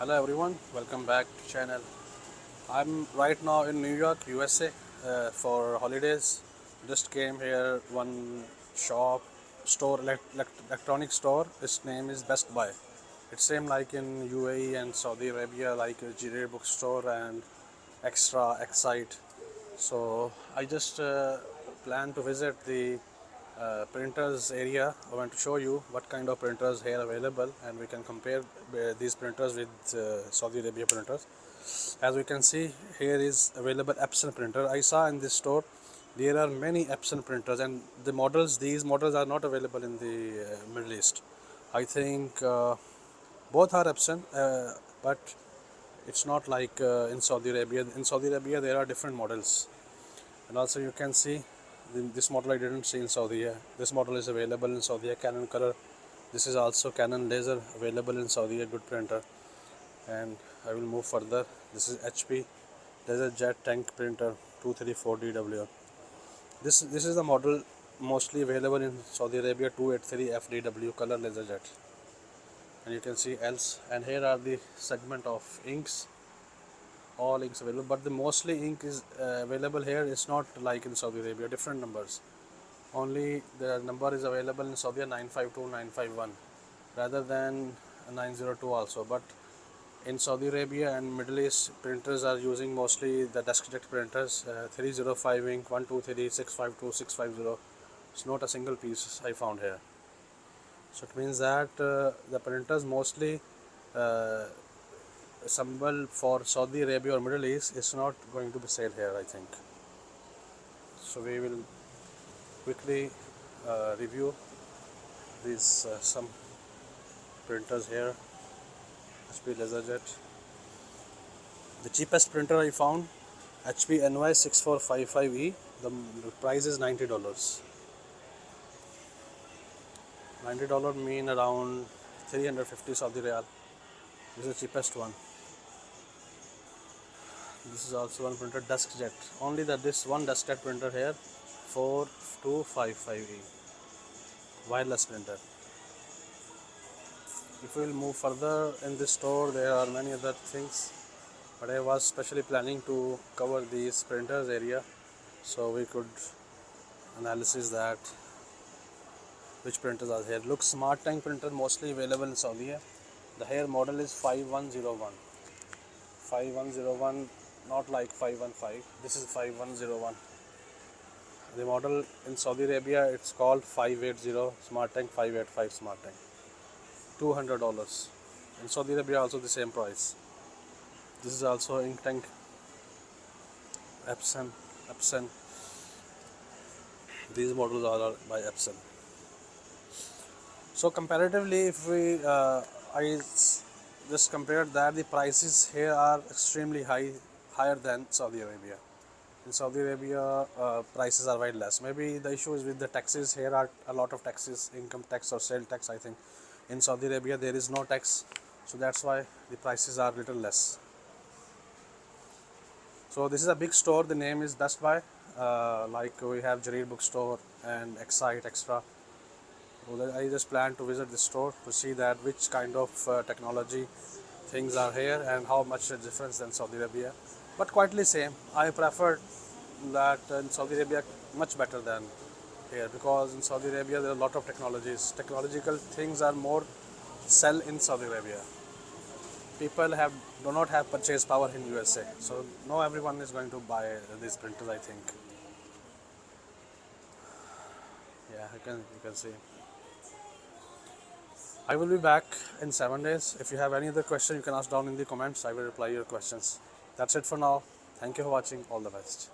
Hello everyone, welcome back to channel. I'm right now in New York, USA for holidays. Just came here one shop, store, electronic store. Its name is Best Buy. It's same like in UAE and Saudi Arabia, like a Jarir bookstore and Extra, Excite. So I just plan to visit the printers area. I want to show you what kind of printers here available, and we can compare these printers with Saudi Arabia printers. As we can see, here is available Epson printer. I saw in this store there are many Epson printers, and these models are not available in the Middle East. I think both are Epson, but it's not like in Saudi Arabia. In Saudi Arabia there are different models, and also you can see this model I didn't see in Saudi. This model is available in Saudi, Canon color. This is also Canon laser, available in Saudi, a good printer. And I will move further. This is HP laser jet tank printer 234DW. This is the model mostly available in Saudi Arabia, 283FDW color laser jet. And you can see else, and here are the segment of inks. All inks available, but the mostly ink is available here. It's not like in Saudi Arabia, different numbers. Only the number is available in Saudi 952, 951 rather than 902 also. But in Saudi Arabia and Middle East, printers are using mostly the DeskJet printers, 305 ink, 123, 652, 650. It's not a single piece I found here. So it means that the printers mostly assembled for Saudi Arabia or Middle East is not going to be sold here, I think. So we will quickly review these some printers here. HP LaserJet. The cheapest printer I found, HP NY6455E. The price is $90. $90 mean around 350 Saudi Riyal. This is the cheapest one. This is also one printer, DeskJet. Only that this one DeskJet printer here, 4255E, wireless printer. If we will move further in this store, there are many other things, but I was specially planning to cover these printers area, so we could analysis that which printers are here. Look, Smart Tank printer mostly available in Saudi. The here model is 5101. 5101, not like 515. This is 5101. The model in Saudi Arabia, it's called 580 Smart Tank, 585 Smart Tank. $200. In Saudi Arabia also the same price. This is also ink tank, Epson. These models are by Epson. So comparatively, if we I just compared that, the prices here are extremely higher than Saudi Arabia. In Saudi Arabia, prices are very less. Maybe the issue is with the taxes. Here are a lot of taxes, income tax or sale tax, I think. In Saudi Arabia there is no tax, so that's why the prices are little less. So this is a big store. The name is Best Buy. Like we have Jarir bookstore and Excite Extra. So I just plan to visit this store to see that which kind of technology things are here and how much a difference than Saudi Arabia. But quietly same. I prefer that in Saudi Arabia much better than here, because in Saudi Arabia there are a lot of technological things are more sell in Saudi Arabia. People do not have purchase power in USA, so no everyone is going to buy these printers, I think. Yeah, you can see. I will be back in 7 days. If you have any other question, you can ask down in the comments. I will reply your questions. That's it for now. Thank you for watching. All the best.